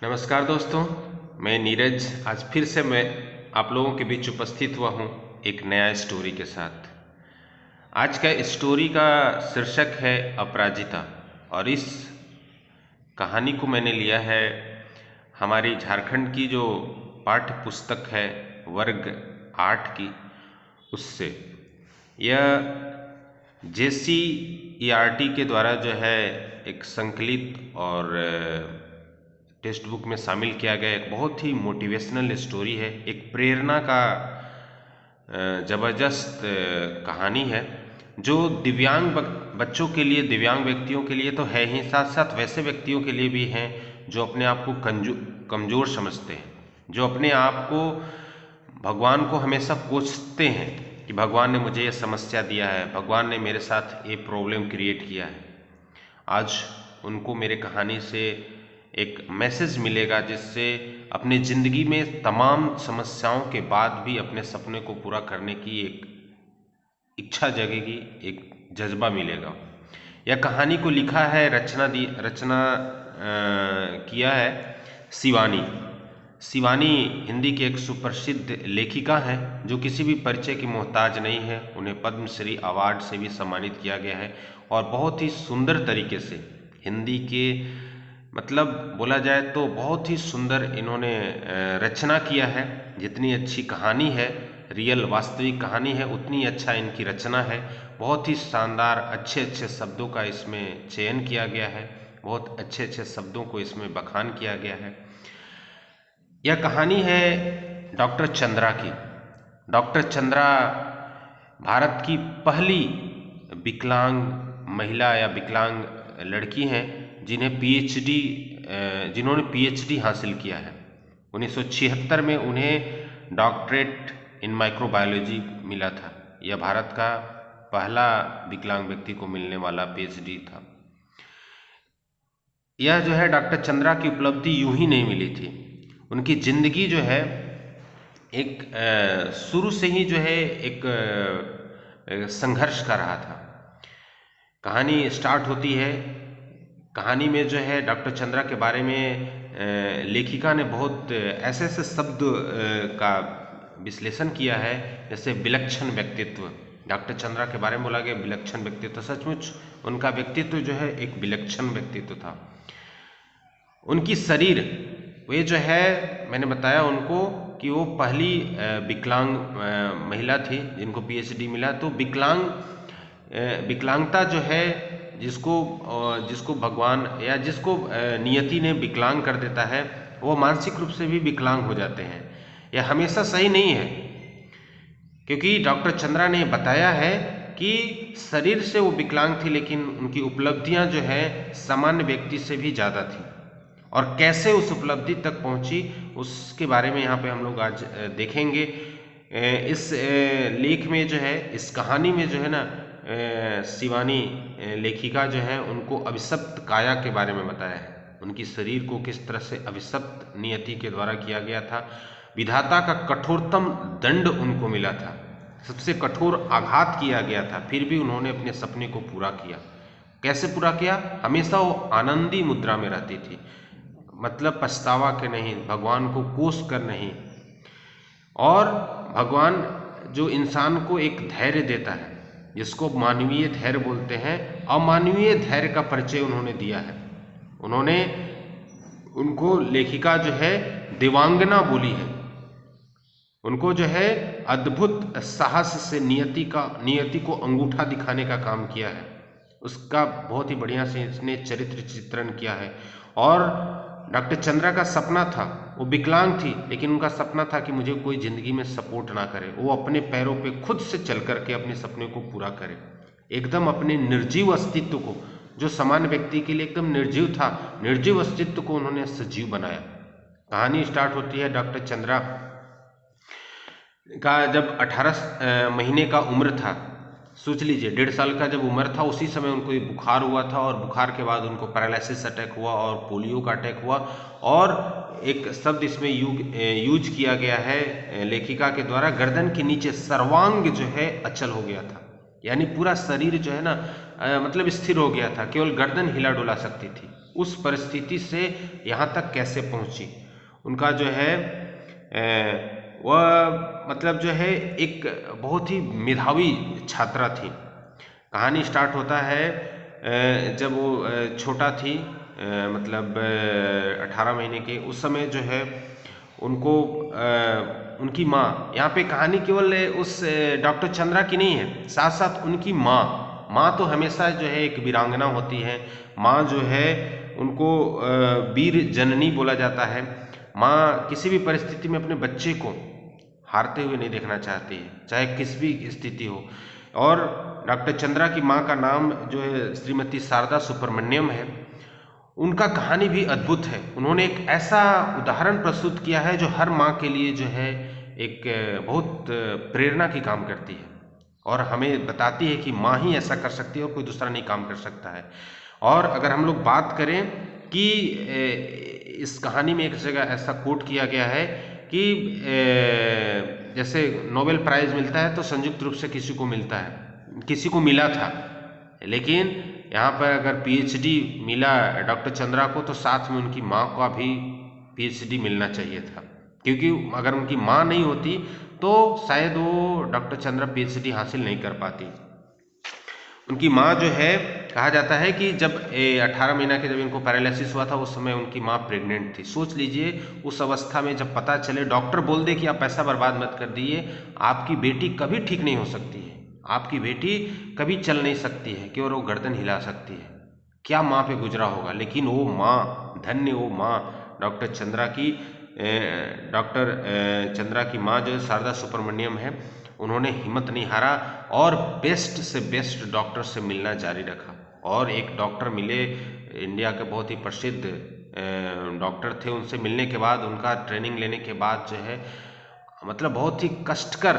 नमस्कार दोस्तों, मैं नीरज आज फिर से मैं आप लोगों के बीच उपस्थित हुआ हूँ एक नया स्टोरी के साथ। आज का स्टोरी का शीर्षक है अपराजिता और इस कहानी को मैंने लिया है हमारी झारखंड की जो पाठ्य पुस्तक है वर्ग 8 की, उससे। यह JCERT के द्वारा जो है एक संकलित और टेक्स्ट बुक में शामिल किया गया एक बहुत ही मोटिवेशनल स्टोरी है। एक प्रेरणा का ज़बरदस्त कहानी है जो दिव्यांग बच्चों के लिए, दिव्यांग व्यक्तियों के लिए तो है ही, साथ साथ वैसे व्यक्तियों के लिए भी हैं जो अपने आप को कमज़ोर समझते हैं, जो अपने आप को भगवान को हमेशा कोसते हैं कि भगवान ने मुझे ये समस्या दिया है, भगवान ने मेरे साथ ये प्रॉब्लम क्रिएट किया है। आज उनको मेरे कहानी से एक मैसेज मिलेगा जिससे अपने ज़िंदगी में तमाम समस्याओं के बाद भी अपने सपने को पूरा करने की एक इच्छा जगेगी, एक जज्बा मिलेगा। यह कहानी को लिखा है, रचना किया है शिवानी। शिवानी हिंदी की एक सुप्रसिद्ध लेखिका हैं जो किसी भी परिचय की मोहताज नहीं है। उन्हें पद्मश्री अवार्ड से भी सम्मानित किया गया है और बहुत ही सुंदर तरीके से हिंदी के, मतलब बोला जाए तो बहुत ही सुंदर इन्होंने रचना किया है। जितनी अच्छी कहानी है, रियल वास्तविक कहानी है, उतनी अच्छा इनकी रचना है। बहुत ही शानदार अच्छे अच्छे शब्दों का इसमें चयन किया गया है, बहुत अच्छे अच्छे शब्दों को इसमें बखान किया गया है। यह कहानी है डॉक्टर चंद्रा की। डॉक्टर चंद्रा भारत की पहली विकलांग महिला या विकलांग लड़की हैं जिन्होंने PhD हासिल किया है। 1976 में उन्हें डॉक्टरेट इन माइक्रोबायोलॉजी मिला था। यह भारत का पहला विकलांग व्यक्ति को मिलने वाला PhD था। यह जो है डॉक्टर चंद्रा की उपलब्धि यूं ही नहीं मिली थी। उनकी जिंदगी जो है एक शुरू से ही जो है एक संघर्ष का रहा था। कहानी स्टार्ट होती है, कहानी में जो है डॉक्टर चंद्रा के बारे में लेखिका ने बहुत ऐसे ऐसे शब्द का विश्लेषण किया है, जैसे विलक्षण व्यक्तित्व। डॉक्टर चंद्रा के बारे में बोला गया विलक्षण व्यक्तित्व। सचमुच उनका व्यक्तित्व जो है एक विलक्षण व्यक्तित्व था। उनकी शरीर, वे जो है, मैंने बताया उनको कि वो पहली विकलांग महिला थी जिनको PhD मिला। तो विकलांगता जो है जिसको भगवान या जिसको नियति ने विकलांग कर देता है, वो मानसिक रूप से भी विकलांग हो जाते हैं। यह हमेशा सही नहीं है, क्योंकि डॉक्टर चंद्रा ने बताया है कि शरीर से वो विकलांग थी लेकिन उनकी उपलब्धियां जो है सामान्य व्यक्ति से भी ज़्यादा थी। और कैसे उस उपलब्धि तक पहुंची उसके बारे में यहाँ पे हम लोग आज देखेंगे। इस लेख में जो है, इस कहानी में जो है ना, शिवानी लेखिका जो है उनको अभिशप्त काया के बारे में बताया है। उनकी शरीर को किस तरह से अभिशप्त नियति के द्वारा किया गया था। विधाता का कठोरतम दंड उनको मिला था, सबसे कठोर आघात किया गया था, फिर भी उन्होंने अपने सपने को पूरा किया। कैसे पूरा किया? हमेशा वो आनंदी मुद्रा में रहती थी, मतलब पछतावा के नहीं, भगवान को कोस कर नहीं। और भगवान जो इंसान को एक धैर्य देता है, जिसको मानवीय धैर्य बोलते हैं, अमानवीय धैर्य का परिचय उन्होंने दिया है। उनको लेखिका जो है देवांगना बोली है। उनको जो है अद्भुत साहस से नियति को अंगूठा दिखाने का काम किया है। उसका बहुत ही बढ़िया से इसने चरित्र चित्रण किया है। और डॉक्टर चंद्रा का सपना था, वो विकलांग थी लेकिन उनका सपना था कि मुझे कोई जिंदगी में सपोर्ट ना करे, वो अपने पैरों पे खुद से चल करके अपने सपने को पूरा करे। एकदम अपने निर्जीव अस्तित्व को, जो सामान्य व्यक्ति के लिए एकदम निर्जीव था, निर्जीव अस्तित्व को उन्होंने सजीव बनाया। कहानी स्टार्ट होती है डॉक्टर चंद्रा का जब 18 महीने का उम्र था। सोच लीजिए, 1.5 साल का जब उम्र था उसी समय उनको बुखार हुआ था, और बुखार के बाद उनको पैरालिसिस अटैक हुआ और पोलियो का अटैक हुआ। और एक शब्द इसमें यूज किया गया है लेखिका के द्वारा, गर्दन के नीचे सर्वांग जो है अचल हो गया था, यानी पूरा शरीर जो है ना मतलब स्थिर हो गया था, केवल गर्दन हिला डुला सकती थी। उस परिस्थिति से यहाँ तक कैसे पहुँची। उनका जो है वह मतलब जो है एक बहुत ही मेधावी छात्रा थी। कहानी स्टार्ट होता है जब वो छोटा थी, मतलब 18 महीने के, उस समय जो है उनको उनकी माँ, यहाँ पे कहानी केवल उस डॉक्टर चंद्रा की नहीं है, साथ साथ उनकी माँ तो हमेशा जो है एक वीरांगना होती है। माँ जो है उनको वीर जननी बोला जाता है। माँ किसी भी परिस्थिति में अपने बच्चे को हारते हुए नहीं देखना चाहती है, चाहे किस भी स्थिति हो। और डॉक्टर चंद्रा की माँ का नाम जो है श्रीमती शारदा सुब्रमण्यम है। उनका कहानी भी अद्भुत है। उन्होंने एक ऐसा उदाहरण प्रस्तुत किया है जो हर माँ के लिए जो है एक बहुत प्रेरणा की काम करती है और हमें बताती है कि माँ ही ऐसा कर सकती है और कोई दूसरा नहीं काम कर सकता है। और अगर हम लोग बात करें कि इस कहानी में एक जगह ऐसा कोट किया गया है कि जैसे नोबेल प्राइज मिलता है तो संयुक्त रूप से किसी को मिलता है, किसी को मिला था, लेकिन यहाँ पर अगर पीएचडी मिला डॉक्टर चंद्रा को तो साथ में उनकी माँ का भी पीएचडी मिलना चाहिए था, क्योंकि अगर उनकी माँ नहीं होती तो शायद वो डॉक्टर चंद्रा पीएचडी हासिल नहीं कर पाती। उनकी माँ जो है, कहा जाता है कि जब 18 महीना के जब इनको पैरालिसिस हुआ था उस समय उनकी माँ प्रेग्नेंट थी। सोच लीजिए उस अवस्था में जब पता चले, डॉक्टर बोल दे कि आप पैसा बर्बाद मत कर दिए, आपकी बेटी कभी ठीक नहीं हो सकती है, आपकी बेटी कभी चल नहीं सकती है, केवल वो गर्दन हिला सकती है। क्या माँ पे गुजरा होगा। लेकिन वो माँ, धन्य वो माँ डॉक्टर चंद्रा की, डॉक्टर चंद्रा की माँ जो शारदा सुब्रमण्यम है, उन्होंने हिम्मत नहीं हारा और बेस्ट से बेस्ट डॉक्टर से मिलना जारी रखा। और एक डॉक्टर मिले, इंडिया के बहुत ही प्रसिद्ध डॉक्टर थे। उनसे मिलने के बाद, उनका ट्रेनिंग लेने के बाद जो है मतलब बहुत ही कष्टकर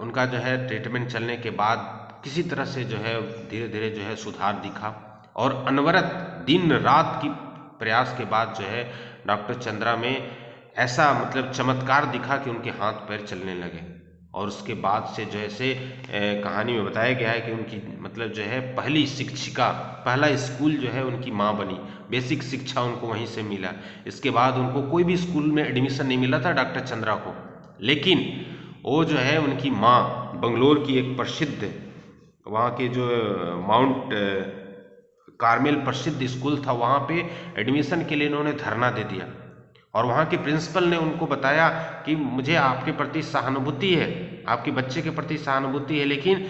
उनका जो है ट्रीटमेंट चलने के बाद किसी तरह से जो है धीरे धीरे जो है सुधार दिखा। और अनवरत दिन रात की प्रयास के बाद जो है डॉक्टर चंद्रा में ऐसा मतलब चमत्कार दिखा कि उनके हाथ पैर चलने लगे। और उसके बाद से जैसे कहानी में बताया गया है कि उनकी मतलब जो है पहली शिक्षिका, पहला स्कूल जो है उनकी माँ बनी। बेसिक शिक्षा उनको वहीं से मिला। इसके बाद उनको कोई भी स्कूल में एडमिशन नहीं मिला था डॉक्टर चंद्रा को, लेकिन वो जो है उनकी माँ बंगलोर की एक प्रसिद्ध, वहाँ के जो माउंट कार्मेल प्रसिद्ध स्कूल था, वहाँ पे एडमिशन के लिए इन्होंने धरना दे दिया। और वहाँ के प्रिंसिपल ने उनको बताया कि मुझे आपके प्रति सहानुभूति है, आपके बच्चे के प्रति सहानुभूति है, लेकिन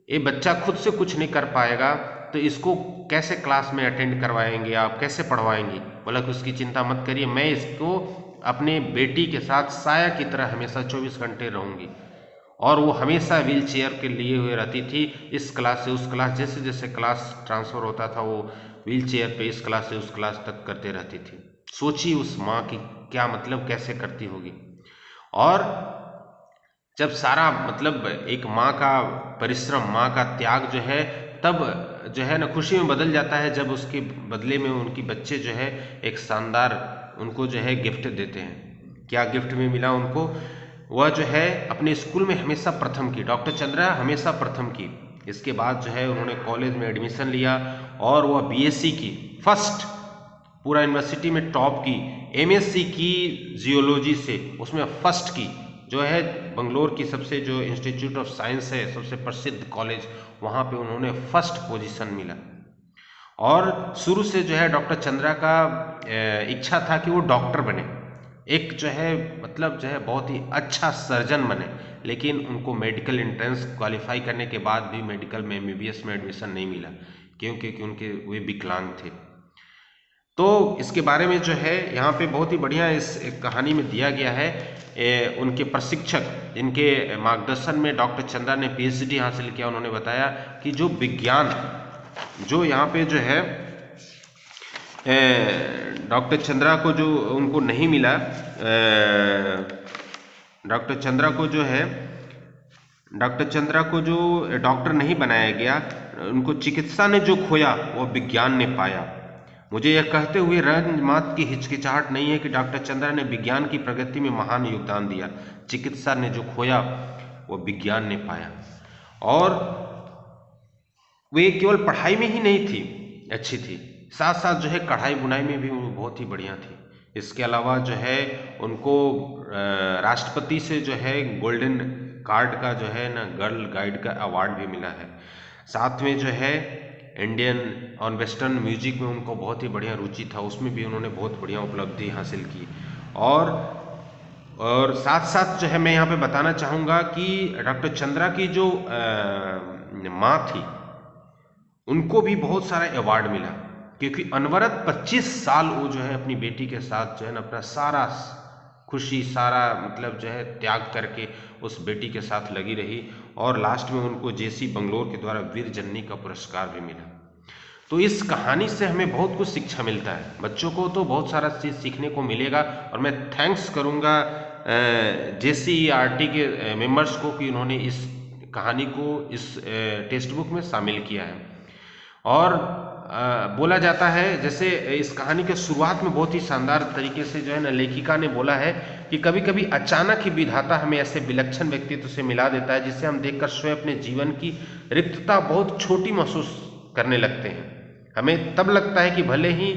ये बच्चा खुद से कुछ नहीं कर पाएगा तो इसको कैसे क्लास में अटेंड करवाएंगे, आप कैसे पढ़वाएंगी। बोला कि उसकी चिंता मत करिए, मैं इसको अपने बेटी के साथ साया की तरह हमेशा 24 घंटे रहूँगी। और वो हमेशा व्हील चेयर के लिए हुए रहती थी, इस क्लास से उस क्लास, जैसे जैसे क्लास ट्रांसफ़र होता था वो व्हील चेयर पे इस क्लास से उस क्लास तक करते रहती थी। सोचिए उस माँ की क्या मतलब कैसे करती होगी। और जब सारा मतलब एक माँ का परिश्रम, माँ का त्याग जो है, तब जो है ना खुशी में बदल जाता है जब उसके बदले में उनकी बच्चे जो है एक शानदार उनको जो है गिफ्ट देते हैं। क्या गिफ्ट में मिला उनको, वह जो है अपने स्कूल में हमेशा प्रथम की, डॉक्टर चंद्रा हमेशा प्रथम की। इसके बाद जो है उन्होंने कॉलेज में एडमिशन लिया और वह बीएससी की फर्स्ट, पूरा यूनिवर्सिटी में टॉप की, एमएससी की जियोलॉजी से, उसमें फर्स्ट की, जो है बंगलोर की सबसे जो इंस्टीट्यूट ऑफ साइंस है, सबसे प्रसिद्ध कॉलेज, वहाँ पे उन्होंने फर्स्ट पोजीशन मिला। और शुरू से जो है डॉक्टर चंद्रा का इच्छा था कि वो डॉक्टर बने, एक जो है मतलब जो है बहुत ही अच्छा सर्जन बने। लेकिन उनको मेडिकल एंट्रेंस क्वालिफाई करने के बाद भी मेडिकल में एमबीबीएस में एडमिशन नहीं मिला, क्योंकि उनके वे विकलांग थे। तो इसके बारे में जो है यहाँ पे बहुत ही बढ़िया इस कहानी में दिया गया है। उनके प्रशिक्षक, जिनके मार्गदर्शन में डॉक्टर चंद्रा ने पीएचडी हासिल किया, उन्होंने बताया कि जो विज्ञान जो यहाँ पे जो है डॉक्टर चंद्रा को जो उनको नहीं मिला, डॉक्टर चंद्रा को जो है डॉक्टर चंद्रा को जो डॉक्टर नहीं बनाया गया, उनको चिकित्सा ने जो खोया वो विज्ञान ने पाया। मुझे यह कहते हुए रंज मात्र की हिचकिचाहट नहीं है कि डॉक्टर चंद्रा ने विज्ञान की प्रगति में महान योगदान दिया। चिकित्सा ने जो खोया वो विज्ञान ने पाया। और वे केवल पढ़ाई में ही नहीं थी अच्छी थी, साथ साथ जो है कढ़ाई बुनाई में भी वो बहुत ही बढ़िया थी। इसके अलावा जो है उनको राष्ट्रपति से जो है गोल्डन कार्ड का जो है ना गर्ल गाइड का अवार्ड भी मिला है। साथ में जो है इंडियन और वेस्टर्न म्यूजिक में उनको बहुत ही बढ़िया रुचि था, उसमें भी उन्होंने बहुत बढ़िया उपलब्धि हासिल की। और साथ साथ जो है मैं यहाँ पे बताना चाहूँगा कि डॉक्टर चंद्रा की जो माँ थी उनको भी बहुत सारा अवार्ड मिला, क्योंकि अनवरत 25 साल वो जो है अपनी बेटी के साथ जो है ना अपना सारा खुशी सारा मतलब जो है त्याग करके उस बेटी के साथ लगी रही, और लास्ट में उनको जेसी बंगलोर के द्वारा वीर जननी का पुरस्कार भी मिला। तो इस कहानी से हमें बहुत कुछ शिक्षा मिलता है, बच्चों को तो बहुत सारा चीज़ सीखने को मिलेगा। और मैं थैंक्स करूँगा JCERT के मेंबर्स को कि उन्होंने इस कहानी को इस टेक्स्ट बुक में शामिल किया है। और बोला जाता है, जैसे इस कहानी के शुरुआत में बहुत ही शानदार तरीके से जो है ना लेखिका ने बोला है कि कभी कभी अचानक ही विधाता हमें ऐसे विलक्षण व्यक्तित्व से मिला देता है जिसे हम देखकर स्वयं अपने जीवन की रिक्तता बहुत छोटी महसूस करने लगते हैं। हमें तब लगता है कि भले ही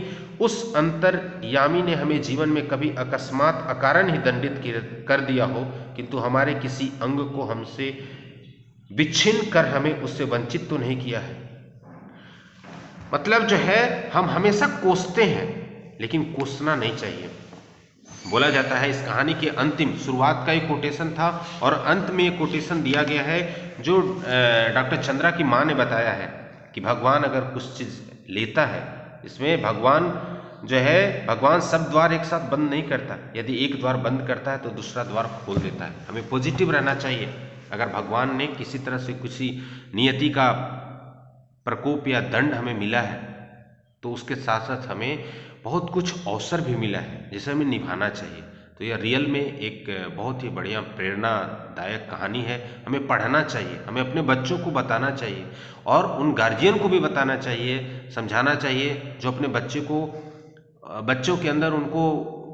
उस अंतर्यामी ने हमें जीवन में कभी अकस्मात अकारण ही दंडित कर दिया हो, किंतु हमारे किसी अंग को हमसे विच्छिन्न कर हमें उससे वंचित तो नहीं किया है। मतलब जो है हम हमेशा कोसते हैं, लेकिन कोसना नहीं चाहिए। बोला जाता है इस कहानी के अंतिम शुरुआत का एक कोटेशन था और अंत में एक कोटेशन दिया गया है जो डॉक्टर चंद्रा की माँ ने बताया है कि भगवान अगर कुछ चीज़ लेता है, इसमें भगवान जो है भगवान सब द्वार एक साथ बंद नहीं करता, यदि एक द्वार बंद करता है तो दूसरा द्वार खोल देता है। हमें पॉजिटिव रहना चाहिए। अगर भगवान ने किसी तरह से किसी नियति का प्रकोप या दंड हमें मिला है तो उसके साथ साथ हमें बहुत कुछ अवसर भी मिला है जिसे हमें निभाना चाहिए। तो यह रियल में एक बहुत ही बढ़िया प्रेरणादायक कहानी है, हमें पढ़ना चाहिए, हमें अपने बच्चों को बताना चाहिए और उन गार्जियन को भी बताना चाहिए, समझाना चाहिए जो अपने बच्चों के अंदर उनको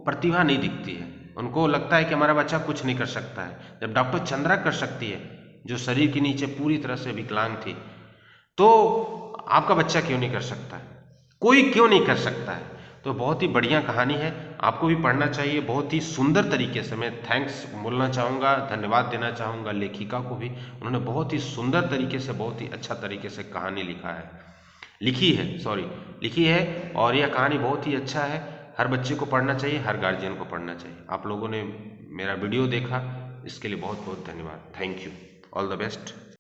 प्रतिभा नहीं दिखती है, उनको लगता है कि हमारा बच्चा कुछ नहीं कर सकता है। जब डॉक्टर चंद्रा कर सकती है जो शरीर के नीचे पूरी तरह से विकलांग थी, तो आपका बच्चा क्यों नहीं कर सकता है, कोई क्यों नहीं कर सकता है। तो बहुत ही बढ़िया कहानी है, आपको भी पढ़ना चाहिए। बहुत ही सुंदर तरीके से मैं थैंक्स बोलना चाहूँगा, धन्यवाद देना चाहूँगा लेखिका को भी। उन्होंने बहुत ही सुंदर तरीके से बहुत ही अच्छा तरीके से कहानी लिखी है और यह कहानी बहुत ही अच्छा है। हर बच्चे को पढ़ना चाहिए, हर गार्जियन को पढ़ना चाहिए। आप लोगों ने मेरा वीडियो देखा इसके लिए बहुत बहुत धन्यवाद। Thank you. All the best.